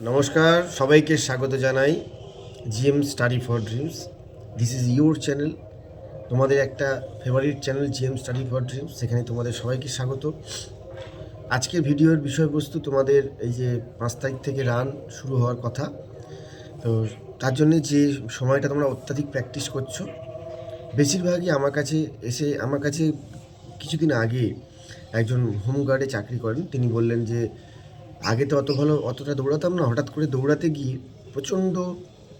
নমস্কার, সবাইকে স্বাগত জানাই GM study for dreams. This is your channel, তোমাদের একটা favourite channel GM study for dreams. সেখানে তোমাদের সবাইকে স্বাগত। আজকের ভিডিওর বিষয়বস্তু তোমাদের এই যে 5 তারিখ থেকে রান শুরু হওয়ার কথা, তো তার জন্যে যে সময়টা তোমরা অত্যাধিক প্র্যাকটিস করছো, বেশিরভাগই আমার কাছে কিছুদিন আগে একজন হোমগার্ডে চাকরি করেন। তিনি বললেন যে আগে তো অতটা দৌড়াতাম না, হঠাৎ করে দৌড়াতে গিয়ে প্রচণ্ড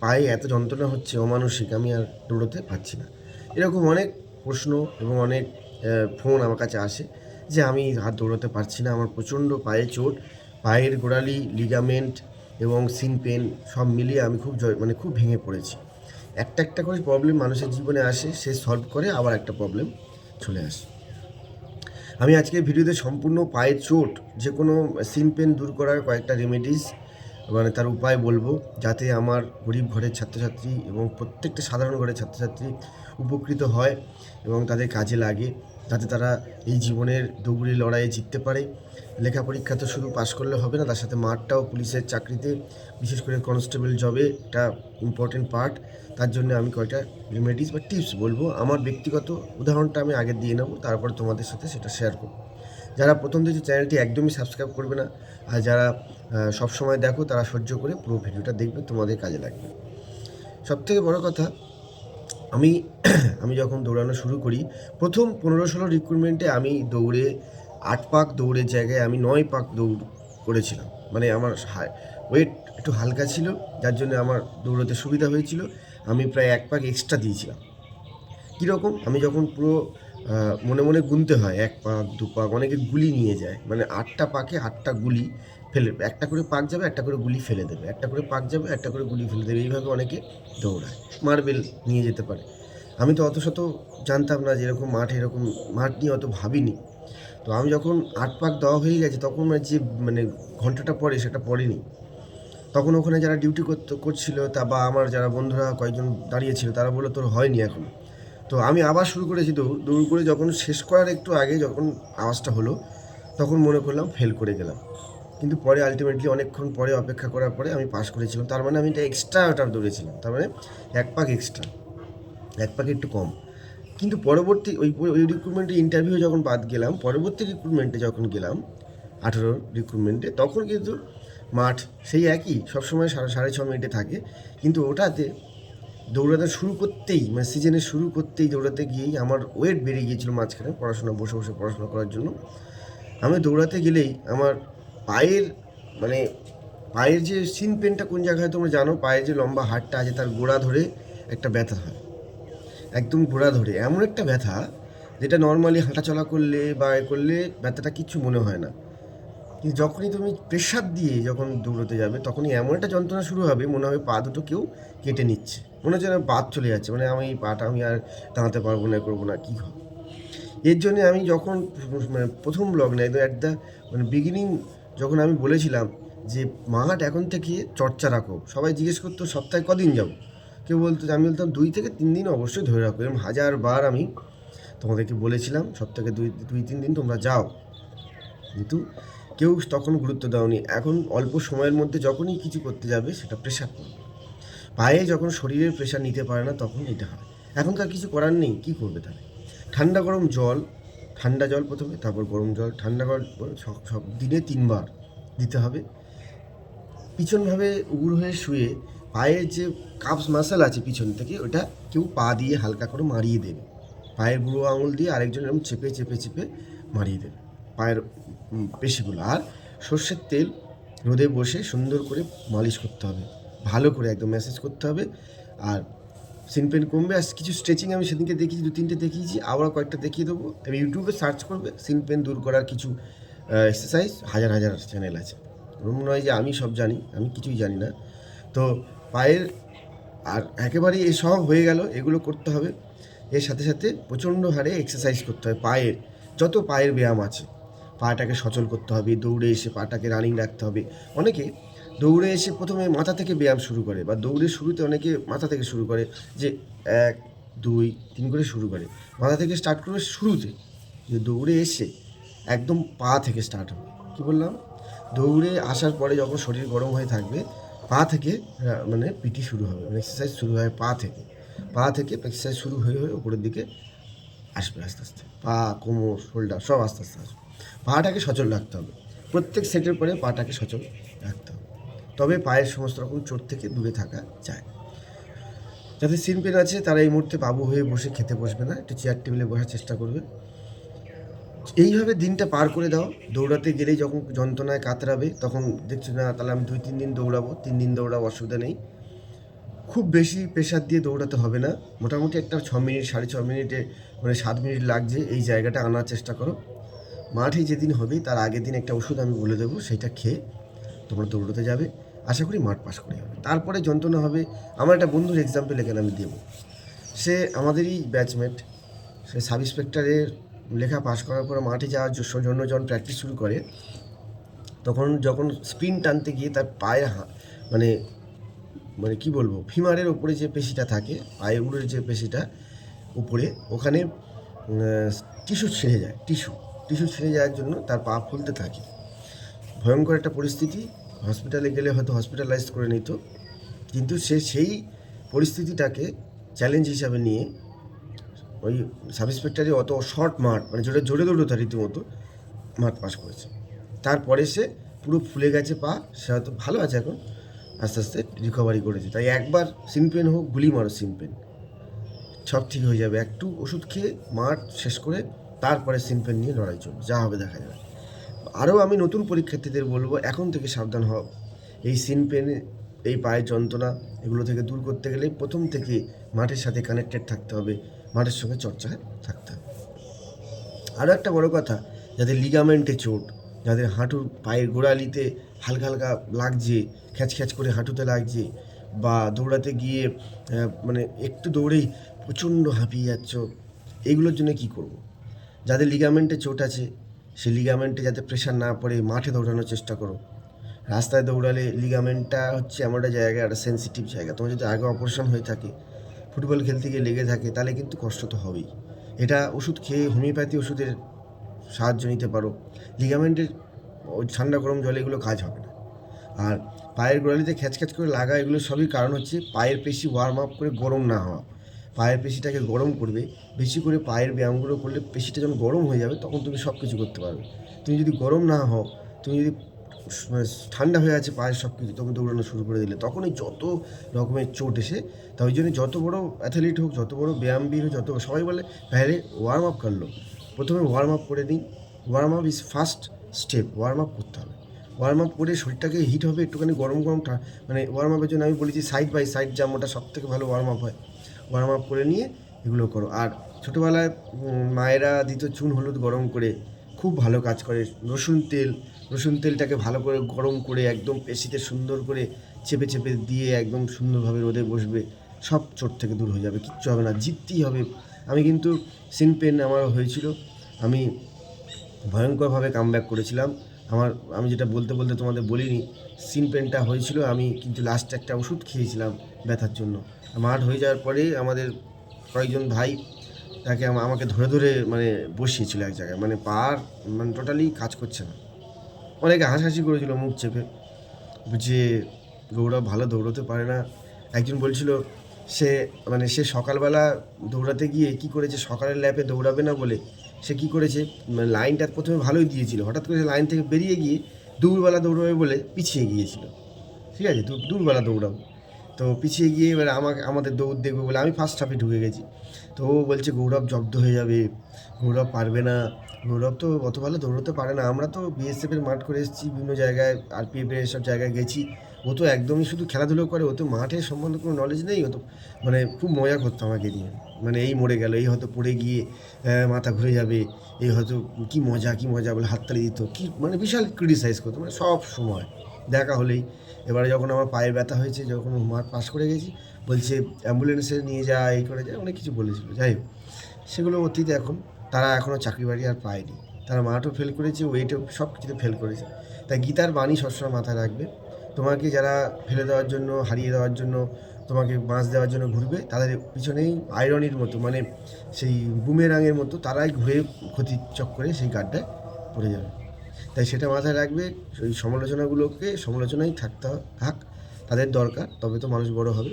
পায়ে এত যন্ত্রণা হচ্ছে অমানসিক, আমি আর দৌড়াতে পারছি না। এরকম অনেক প্রশ্ন এবং অনেক ফোন আমার কাছে আসে যে আমি আর দৌড়াতে পারছি না, আমার প্রচণ্ড পায়ে চোট, পায়ের গোড়ালি, লিগামেন্ট এবং সিন পেন সব মিলিয়ে আমি খুব ভেঙে পড়েছি। একটা করে প্রবলেম মানুষের জীবনে আসে, সে সলভ করে আবার একটা প্রবলেম চলে আসে। আমি আজকের ভিডিওতে সম্পূর্ণ পায়ের চোট, যে কোনো সিন পেন দূর করার কয়েকটা রেমেডিস তার উপায় বলবো, যাতে আমার গরিব ঘরের ছাত্রছাত্রী এবং প্রত্যেকটা সাধারণ ঘরের ছাত্রছাত্রী উপকৃত হয় এবং তাদের কাজে লাগে, যাতে তারা এই জীবনের দৌড়ে লড়াইয়ে জিততে পারে। লেখা পরীক্ষা তো শুধু পাশ করলে হবে না, তার সাথে মাঠটাও পুলিশের চাকরিতে, বিশেষ করে কনস্টেবল জবে একটা ইম্পর্টেন্ট পার্ট। তার জন্য আমি কয়েকটা রেমেডিস বা টিপস বলবো। আমার ব্যক্তিগত উদাহরণটা আমি আগে দিয়ে নেবো, তারপরে তোমাদের সাথে সেটা শেয়ার করব। যারা প্রথম থেকে চ্যানেলটি একদমই সাবস্ক্রাইব করবে না, আর যারা সবসময় দেখো, তারা সহ্য করে পুরো ভিডিওটা দেখবে, তোমাদের কাজে লাগবে। সবথেকে বড় কথা, আমি আমি যখন দৌড়ানো শুরু করি, প্রথম 15-16 রিক্রুটমেন্টে আমি দৌড়ে 8 পাক দৌড়ের জায়গায় আমি 9 পাক দৌড় করেছিলাম। মানে আমার ওয়েট একটু হালকা ছিল, যার জন্য আমার দৌড়াতে সুবিধা হয়েছিল। আমি প্রায় 1 পাক এক্সট্রা দিয়েছিলাম। কীরকম, আমি যখন পুরো মনে মনে গুনতে হয় 1 পাক 2 পাক, অনেকে গুলি নিয়ে যায়, মানে 8টা পাকে 8টা গুলি ফেলে, একটা করে পাক যাবে, একটা করে গুলি ফেলে দেবে, একটা করে পাক যাবে, একটা করে গুলি ফেলে দেবে, এইভাবে অনেকে দৌড়ায়, মার্বেল নিয়ে যেতে পারে। আমি তো অত শত জানতাম না যে এরকম এরকম মাঠ নিয়ে অত ভাবিনি। তো আমি যখন 8 পাক দেওয়া হয়ে গেছে, তখন যে ঘন্টাটা পরে সেটা পড়েনি। তখন ওখানে যারা ডিউটি করছিল বা আমার যারা বন্ধুরা কয়েকজন দাঁড়িয়ে ছিল, তারা বললো তোর হয়নি এখনো। তো আমি আবার শুরু করেছি দৌড় করে, যখন শেষ করার একটু আগে যখন আওয়াজটা হলো, তখন মনে করলাম ফেল করে গেলাম। কিন্তু পরে আলটিমেটলি অনেকক্ষণ পরে অপেক্ষা করার পরে আমি পাস করেছিলাম। তার মানে আমি এটা এক্সট্রা ওটা দৌড়েছিলাম, তার মানে 1 পাক এক্সট্রা, 1 পাকে একটু কম। কিন্তু পরবর্তী ওই রিক্রুটমেন্টে ইন্টারভিউ যখন বাদ গেলাম, পরবর্তী রিক্রুটমেন্টে যখন গেলাম 18 রিক্রুটমেন্টে, তখন কিন্তু মাঠ সেই একই, সবসময় 6.5 মিনিটে থাকে। কিন্তু ওটাতে দৌড়াতে শুরু করতেই, মানে সিজনের শুরু করতেই দৌড়াতে গিয়েই আমার ওয়েট বেড়ে গিয়েছিলো মাঝখানে, বসে বসে পড়াশোনা করার জন্য। আমি দৌড়াতে গেলেই আমার পায়ের মানে পায়ের যে সিন পেনটা কোন জায়গায় তোমরা জানো, পায়ের যে লম্বা হাড়টা আছে তার গোড়া ধরে একটা ব্যথা হয়, একদম গোড়া ধরে এমন একটা ব্যথা, যেটা নর্মালি হাঁটাচলা করলে বা করলে ব্যথাটা কিচ্ছু মনে হয় না। কিন্তু যখনই তুমি প্রেশার দিয়ে যখন দৌড়তে যাবে, তখনই এমন একটা যন্ত্রণা শুরু হবে, মনে হবে পা দুটো কেউ কেটে নিচ্ছে, মনে হচ্ছে না বাদ চলে যাচ্ছে, মানে আমি এই পাটা আমি আর দাঁড়াতে পারবো না, করবো না, কী হবে। এর জন্য আমি যখন প্রথম ব্লগ নেই, অ্যাট দ্য বিগিনিং, যখন আমি বলেছিলাম যে মাঠ এখন থেকে চর্চা রাখো, সবাই জিজ্ঞেস করতো সপ্তাহে কদিন যাবো, কেউ বলতো, আমি বলতাম 2 থেকে 3 দিন অবশ্যই ধরে রাখো। এরকম 1000 বার আমি তোমাদেরকে বলেছিলাম সপ্তাহে 2-3 দিন তোমরা যাও, কিন্তু কেউ তখন গুরুত্ব দাওনি। এখন অল্প সময়ের মধ্যে যখনই কিছু করতে যাবে, সেটা প্রেশার পড়বে পায়ে, যখন শরীরের প্রেশার নিতে পারে না, তখন এটা হয়। এখনকার কিছু করার নেই, কী করবে তাহলে? ঠান্ডা গরম জল, ঠান্ডা জল প্রথমে, তারপর গরম জল, ঠান্ডা জল সব দিনে 3 বার দিতে হবে। পিছনভাবে উগুর হয়ে শুয়ে পায়ের যে কাপস মাসেল আছে পিছন থেকে, ওটা কেউ পা দিয়ে হালকা করে মারিয়ে দেবে, পায়ের বুড়ো আঙুল দিয়ে আরেকজন এরকম চেপে চেপে চেপে মারিয়ে দেবে পায়ের পেশিগুলো। আর সর্ষের তেল রোদে বসে সুন্দর করে মালিশ করতে হবে, ভালো করে একদম ম্যাসেজ করতে হবে। আর সিন পেন কমবে। আর কিছু স্ট্রেচিং আমি সেদিনকে দেখিয়েছি, 2-3টে দেখিয়েছি, আবার কয়েকটা দেখিয়ে দেবো। আমি ইউটিউবে সার্চ করবে সিন পেন দূর করার কিছু এক্সারসাইজ, হাজার হাজার চ্যানেল আছে। ওরকম নয় যে আমি সব জানি, আমি কিছুই জানি না। তো পায়ের, আর একেবারেই এসব হয়ে গেল, এগুলো করতে হবে। এর সাথে সাথে প্রচণ্ড হারে এক্সারসাইজ করতে হবে, পায়ের যত পায়ের ব্যায়াম আছে, পাটাকে সচল করতে হবে, দৌড়ে এসে পাটাকে রানিং রাখতে হবে। অনেকে দৌড়ে এসে প্রথমে মাথা থেকে ব্যায়াম শুরু করে, বা দৌড়ের শুরুতে অনেকে মাথা থেকে শুরু করে, যে 1-2-3 করে শুরু করে, মাথা থেকে স্টার্ট করবে শুরুতে। যে দৌড়ে এসে একদম পা থেকে স্টার্ট হবে। কী বললাম? দৌড়ে আসার পরে যখন শরীর গরম হয়ে থাকবে, পা থেকে মানে পিটি শুরু হবে, মানে এক্সারসাইজ শুরু হয় পা থেকে এক্সারসাইজ শুরু হয়ে উপরের দিকে আসবে আস্তে আস্তে। পা, কোমর, শোল্ডার সব আস্তে আস্তে আসবে। পাটাকে সচল রাখতে হবে, প্রত্যেক সেটের পরে পাটাকে সচল রাখতে হবে, তবে পায়ের সমস্ত রকম চোট থেকে দূরে থাকা যায়। যাদের সিন পেন আছে তারা এই মুহূর্তে বাবু হয়ে বসে খেতে বসবে না, একটু চেয়ার টেবিলে বসার চেষ্টা করবে। এইভাবে দিনটা পার করে দাও। দৌড়াতে গেলেই যখন যন্ত্রণায় কাতরাবে তখন দেখছো না, তাহলে আমি 2-3 দিন দৌড়াবো, 3 দিন দৌড়াবো, অসুবিধা নেই। খুব বেশি প্রেশার দিয়ে দৌড়াতে হবে না, মোটামুটি একটা 6 মিনিট 6.5 মিনিটে মানে 7 মিনিট লাগছে এই জায়গাটা আনার চেষ্টা করো। মাঠে যেদিন হবে তার আগের দিন একটা ওষুধ আমি বলে দেবো, সেটা খেয়ে তোমরা দৌড়াতে যাবে, আশা করি মাঠ পাস করে যাবে। তারপরে যন্ত্রণা হবে। আমার একটা বন্ধুর এক্সাম্পল এখানে আমি দেবো। সে আমাদেরই ব্যাচমেট, সে সাব ইন্সপেক্টরের লেখা পাস করার পর মাঠে যাওয়ার জন্য যখন প্র্যাকটিস শুরু করে, তখন যখন স্প্রিন টানতে গিয়ে তার পায়ে মানে মানে কী বলবো, ফিমারের ওপরে যে পেশিটা থাকে, পায়ের উড়ের যে পেশিটা উপরে, ওখানে টিস্যু ছিঁড়ে যায়, টিস্যু ছিঁড়ে যাওয়ার জন্য তার পা ফুলতে থাকে। ভয়ঙ্কর একটা পরিস্থিতি, হসপিটালে গেলে হয়তো হসপিটালাইজ করে নিত, কিন্তু সে সেই পরিস্থিতিটাকে চ্যালেঞ্জ হিসাবে নিয়ে ওই সাব ইন্সপেক্টরে অত শর্ট মাঠ, মানে জোরে দৌড়তো রীতিমতো, মাঠ পাস করেছে। তারপরে সে পুরো ফুলে গেছে পা, সে হয়তো ভালো আছে এখন, আস্তে আস্তে রিকভারি করেছে। তাই একবার সিন পেন হোক, গুলি মারো সিন পেন, সব ঠিক হয়ে যাবে। একটু ওষুধ খেয়ে মাঠ শেষ করে তারপরে সিন পেন নিয়ে লড়াই চলবে, যা হবে দেখা যাবে। আরও আমি নতুন পরীক্ষার্থীদের বলবো, এখন থেকে সাবধান হও। এই সিন পেন, এই পায়ের যন্ত্রণা, এগুলো থেকে দূর করতে গেলে প্রথম থেকে মাঠের সাথে কানেক্টেড থাকতে হবে, মাঠের সঙ্গে চর্চায় থাকতে হবে। আরও একটা বড় কথা, যাদের লিগামেন্টে চোট, যাদের হাঁটুর পায়ের গোড়ালিতে হালকা হালকা লাগছে, খ্যাচ করে হাঁটুতে লাগছে, বা দৌড়াতে গিয়ে মানে একটু দৌড়েই প্রচণ্ড হাঁপিয়ে যাচ্ছ, এইগুলোর জন্য কী করব? যাদের লিগামেন্টে চোট আছে, সেই লিগামেন্টে যাতে প্রেশার না পড়ে মাঠে দৌড়ানোর চেষ্টা করো। রাস্তায় দৌড়ালে লিগামেন্টটা হচ্ছে এমন একটা জায়গা, একটা সেন্সিটিভ জায়গা। তোমার যদি আগে অপারেশন হয়ে থাকে, ফুটবল খেলতে গিয়ে লেগে থাকে, তাহলে কিন্তু কষ্ট তো হবেই। এটা ওষুধ খেয়ে, হোমিওপ্যাথি ওষুধের সাহায্য নিতে পারো। লিগামেন্টের ওই ঠান্ডা গরম জলে এগুলো কাজ হবে না। আর পায়ের গোড়ালিতে খ্যাচ করে লাগা, এগুলো সবই কারণ হচ্ছে পায়ের পেশি ওয়ার্ম আপ করে গরম না হওয়া। পায়ের পেশিটাকে গরম করবে, বেশি করে পায়ের ব্যায়ামগুলো করলে পেশিটা যখন গরম হয়ে যাবে তখন তুমি সব কিছু করতে পারবে। তুমি যদি গরম না হও, তুমি যদি মানে ঠান্ডা হয়ে আছে পায়ের সব কিছু, তখন দৌড়ানো শুরু করে দিলে তখনই যত রকমের চোট এসে, তা ওই জন্য যত বড় অ্যাথলিট হোক, যত বড় ব্যায়ামবিদ হোক, সবাই বলে বাইরে ওয়ার্ম আপ করলো। প্রথমে ওয়ার্ম আপ করে নিন। Warm up is first step, warm up করতে হবে। ওয়ার্ম আপ করে শরীরটাকে হিট হবে, একটুখানি গরম মানে ওয়ার্ম আপের জন্য আমি বলেছি সাইড বাই সাইড জাম্প, ওটা সব থেকে ভালো ওয়ার্ম আপ হয়। ওয়ার্ম আপ করে নিয়ে এগুলো করো। আর ছোটোবেলায় মায়েরা দিত চুন হলুদ গরম করে, খুব ভালো কাজ করে। রসুন তেলটাকে ভালো করে গরম করে একদম পেশিতে সুন্দর করে চেপে দিয়ে একদম সুন্দরভাবে রোদে বসবে, সব চোট থেকে দূর হয়ে যাবে, কিচ্ছু হবে না, জিততেই হবে। আমি কিন্তু সিন পেন আমার হয়েছিল, আমি ভয়ঙ্করভাবে কামব্যাক করেছিলাম। আমি যেটা বলতে তোমাদের বলিনি, সিন পেনটা হয়েছিল, আমি কিন্তু লাস্টে একটা ওষুধ খেয়েছিলাম ব্যথার জন্য। মাঠ হয়ে যাওয়ার পরে আমাদের কয়েকজন ভাই তাকে আমাকে ধরে মানে বসিয়েছিল এক জায়গায়, মানে মানে টোটালি কাজ করছে না। অনেকে হাসাহাসি করেছিল মুখ চেপে, যে গৌরব ভালো দৌড়তে পারে না। একজন বলছিল সে সকালবেলা দৌড়াতে গিয়ে কি করেছে, সকালের ল্যাপে দৌড়াবে না বলে সে কী করেছে, লাইনটা প্রথমে ভালোই দিয়েছিল, হঠাৎ করে লাইন থেকে বেরিয়ে গিয়ে দুপুরবেলা দৌড়াবে বলে পিছিয়ে গিয়েছিল। ঠিক আছে, দুপুরবেলা দৌড়াবো, তো পিছিয়ে গিয়ে এবার আমাদের দৌড় দেখবে বলে আমি ফার্স্ট হাফে ঢুকে গেছি। তো ও বলছে গৌরব জব্দ হয়ে যাবে, গৌরব পারবে না, গৌরব তো অত ভালো দৌড়তে পারে না। আমরা তো বিএসএফের মাঠ করে এসেছি, বিভিন্ন জায়গায় আরপিএফের এসব জায়গায় গেছি, ও তো একদমই শুধু খেলাধুলো করে, ও তো মাঠের সম্বন্ধে কোনো নলেজ নেই। ও তো মানে খুব মজা করতো আমাকে নিয়ে, মানে এই মরে গেল, এই হয়তো পড়ে গিয়ে মাথা ঘুরে যাবে, এই হয়তো কী মজা বলে হাততালি দিত, কি মানে বিশাল ক্রিটিসাইজ করতো, মানে সব সময় দেখা হলেই। এবারে যখন আমার পায়ে ব্যথা হয়েছে, যখন মাঠ পাস করে গেছি, বলছে অ্যাম্বুলেন্সে নিয়ে যায়, এই করে যায়, অনেক কিছু বলেছিল। যাই হোক, সেগুলো অতীত। এখন তারা এখনও চাকরি বাড়ি আর পায়নি, তারা মাঠও ফেল করেছে, ওয়েটও সব কিছুতে ফেল করেছে। তাই গীতার বাণী সবসময় মাথায় রাখবে, তোমাকে যারা ফেলে দেওয়ার জন্য, হারিয়ে দেওয়ার জন্য, তোমাকে বাঁচ দেওয়ার জন্য ঘুরবে, তাদের পিছনেই আয়রনির মতো, মানে সেই বুমেরাঙের মতো তারাই ঘুরে ক্ষতির চক্করে সেই গাড্ডায় পড়ে যাবে। তাই সেটা মাথায় রাখবে, ওই সমালোচনাগুলোকে সমালোচনাই থাক, তাদের দরকার, তবে তো মানুষ বড় হবে।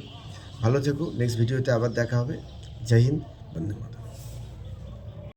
ভালো থেকো, নেক্সট ভিডিওতে আবার দেখা হবে। জয় হিন্দ, বন্দে মাতরম।